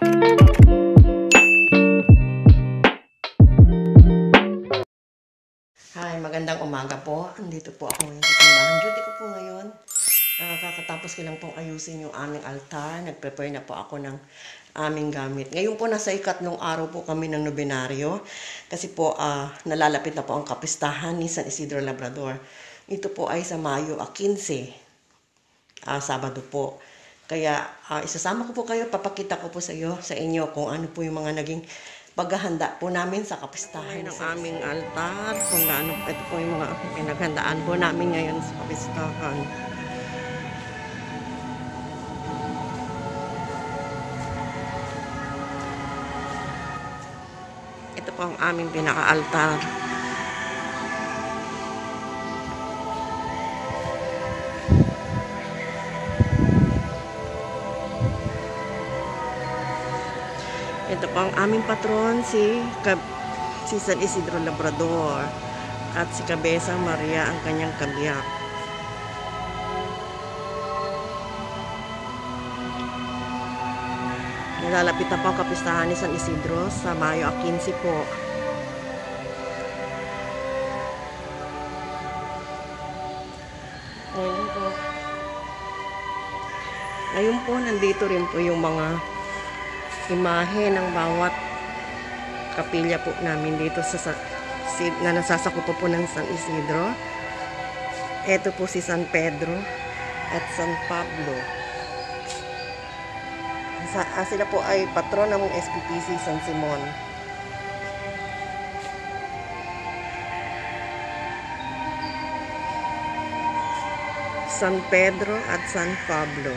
Hi, magandang umaga po. Andito po ako ngayon sa simbahan. Duty ko po ngayon. Kakatapos ko lang pong ayusin yung aming altar. Nag-prepare na po ako ng aming gamit. Ngayon po nasa ikatlong araw po kami ng nobenaryo. Kasi po nalalapit na po ang kapistahan ni San Isidro Labrador. Ito po ay sa Mayo 15. Sabado po. Kaya isasama ko po kayo, papakita ko po sa inyo kung ano po yung mga naging paghahanda po namin sa kapistahan ng aming altar. Kung gaano, ito po yung mga pinaghandaan po namin ngayon sa kapistahan. Ito po ang aming pinaka-altar. Ito po ang aming patron, si San Isidro Labrador at si Cabeza Maria ang kanyang kabiyak. Nalalapit na po ang kapistahan ni San Isidro sa Mayo 15 po. Ngayon po, nandito rin po yung mga imahe ng bawat kapilya po namin dito na nasasakupo po ng San Isidro. Ito po si San Pedro at San Pablo. Sila po ay patron ng SPPC San Simon. San Pedro at San Pablo.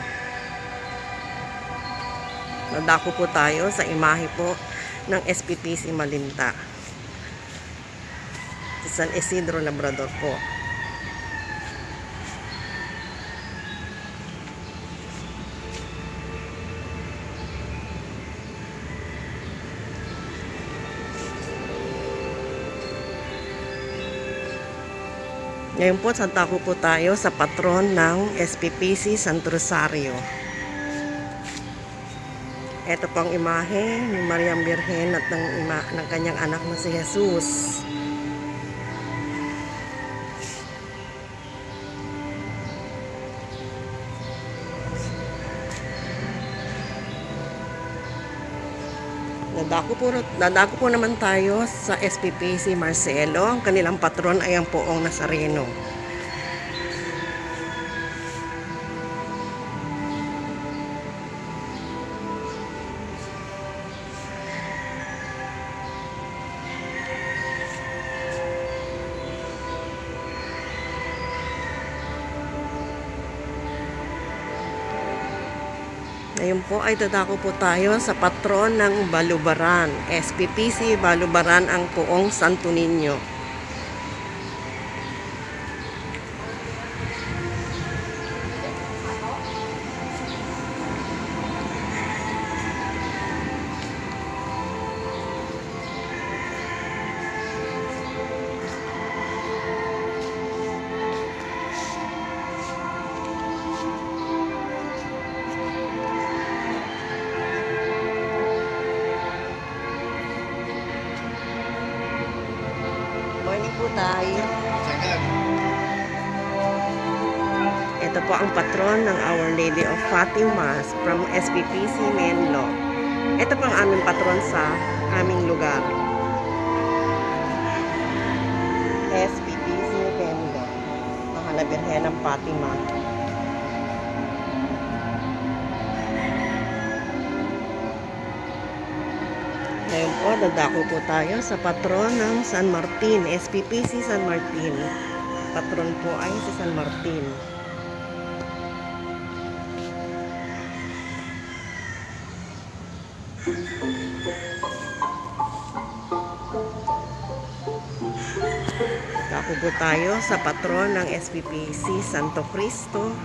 Nadako po tayo sa imahe po ng SPPC Malinta. Si San Isidro Labrador po. Ngayon po, santako po tayo sa patron ng SPPC Santo Rosario. Ito pang imahe ni Mariang Birhen at ng kanyang anak na si Jesus. Nadako po naman tayo sa SPPC Marcelo. Ang kanilang patron ay ang Poong Nazareno. Ngayon po ay dadako po tayo sa patron ng Balubaran. SPPC Balubaran ang Poong Santo Niño. Po tayo. Ito po ang patron ng Our Lady of Fatima from SPPC Menlo. Ito po ang aming patron sa aming lugar. SPPC Menlo. Mahal na Birhen ng Fatima. Ngayon po, dadako po tayo sa patron ng San Martin, SPPC San Martin. Patron po ay si San Martin. Dadako po tayo sa patron ng SPPC Santo Cristo.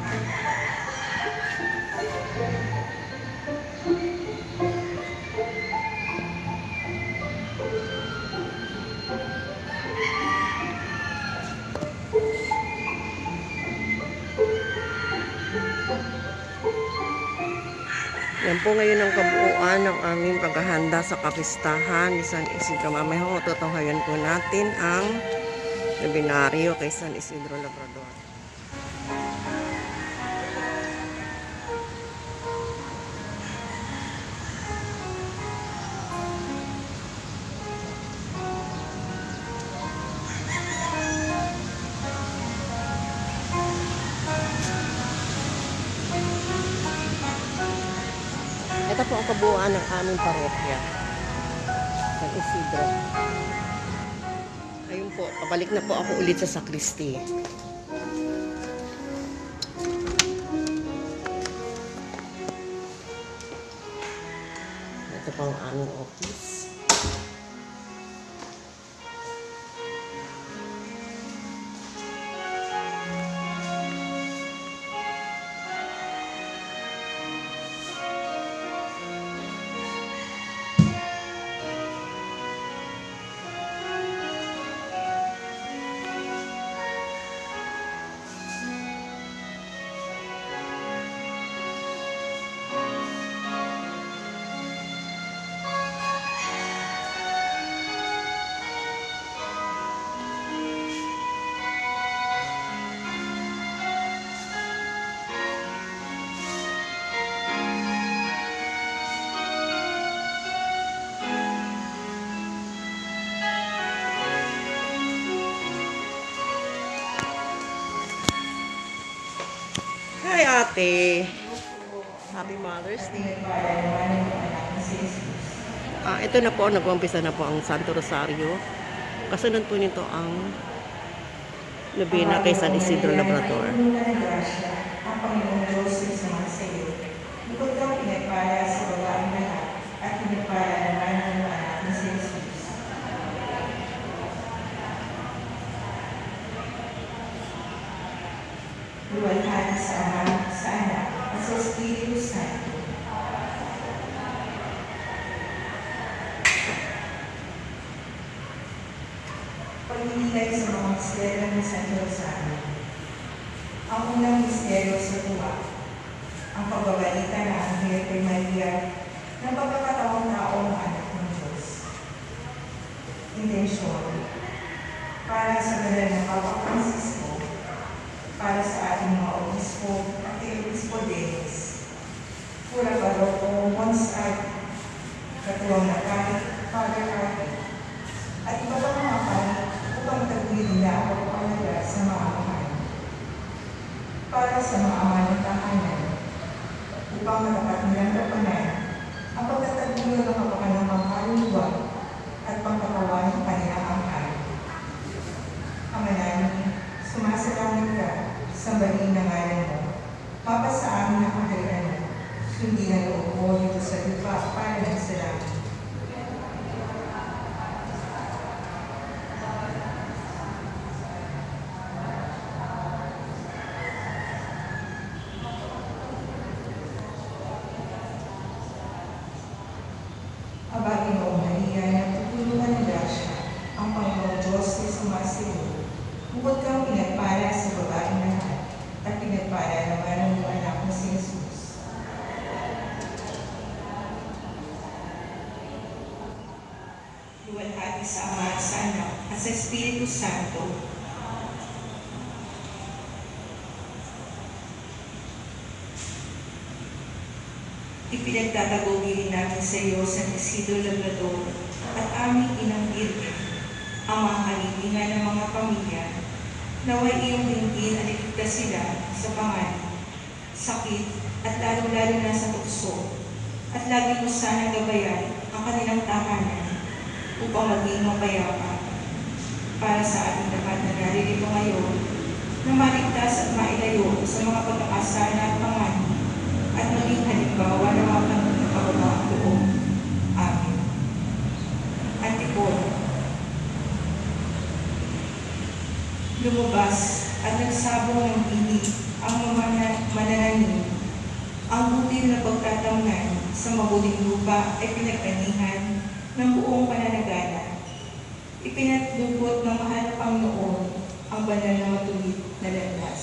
Yan po ngayon ang kabuuan ng aming paghahanda sa kapistahan ni San Isidro. Mamaya ho, tutunghayan po natin ang webinaryo kay San Isidro Labrador. Ito po ang kabuuan ng aming parokya, San Isidro. Ayun po, pabalik na po ako ulit sa sakristi. Ito po ang aming office. Hi, ate. Happy Mother's Day. Ito na po, nag-umpisa na po ang Santo Rosario. Kasunod po nito ang Nobena kay San Isidro Labrador. Ang Panginoong Diyos ay sumasayo. Bukod kang pinagpala sa babaeng lahat at pinagpala naman ang anak ni si Jesus. Luwalhati sa Ama, sa Anak, at sa Espiritu Santo. Pagninilay sa mga misteryo ng Santo Rosario. Ang unang misteryo sa tuwa, ang pagbabalita ng Anghel kay Maria ng pagkakataong tao ng anak ng Diyos. Intensyon, para sa banal ng Papa Francisco, para sa ating mga obispo at obispo Dennis, Pura Baroko, Monsad, Katuwang Nakay, Father Arthur, at iba pang mga pari upang tagpuin nila ang pagpapalaga sa mga amahan. Para sa mga ama ng tahanan, upang matapat nilang tapanan ang pagtatagpuyo ng kapakanamang kaluluwa at pangkatawan ng kanilang angkan. Ama namin, sumasalangit ka, sambahin na ngalan mo, Papa sa amin ang kaharian mo, sundin ang loob mo dito sa lupa para ng sa langit. Aba, Ginoong Maria, nagtutulungan ng grasya, ang Panginoong Diyos ay sumasayo. Bukod kang pinagpala sa babaeng lahat, at pinagpala naman ang iyong anak na si Jesus. Luwalhati sa Ama, sa Anak, at sa Espiritu Santo. Ipinagtatagubilin namin sa iyo, San Isidro Labrador, at aming inang Birhen, ang mga kalibingan ng mga pamilya, naway iyong dinggin at iligtas sila sa panganib, sakit, at lalong-lalo na sa tukso, at lagi mo sanang gabayan ang kanilang tahanan upang maging mapayapa para sa ating lahat na naririto ngayon, na maligtas at mailayo sa mga pagkakasala at panganib, at maging halimbawa ng mga pagkakababaang loob. Amen. Antipon. Lumabas at nagsabong ng inig ang mga manananim. Ang butil na pagtatamnan sa mabuting lupa ay pinag-anihan ng buong pananagana. Ipinatdukot ng mahal na Panginoon ang banal na matuwid na landas,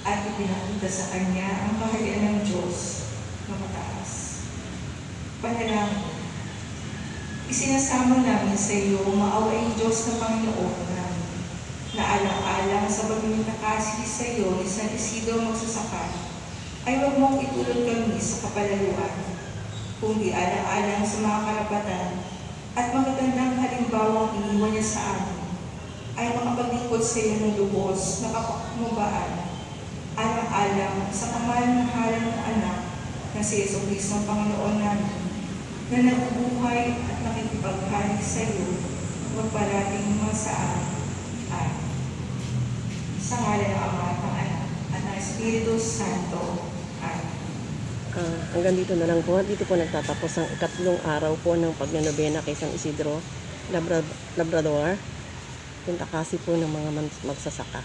at ipinakita sa Kanya ang kaharian ng Diyos na mataas. Panalangin. Isinasamo namin sa iyo, maawaing Diyos na Panginoon namin, na alang-alang sa pagmiminakasi sa iyo ni San Isidro Magsasaka, ay huwag mong itulad kami sa kapalaluan, kundi alang-alang sa mga karapatan at magagandang halimbawang iniwan niya sa amin, ay makapaglingkod sa iyo ng lubos na kapakmubaan, alang-alang sa kamahal-mahalan ng anak na si Jesucristo ng Panginoon namin, na nabubuhay at nakikipaghari sa iyo, magparating mga sa amin. Amen. Sa ngalan ng Ama at ng Anak at ng Espiritu Santo. Amen. Hanggang dito na lang po. Dito po nagtatapos ang ikatlong araw po ng pagnanobena kay San Isidro Labrador. Pintakasi po ng mga magsasaka.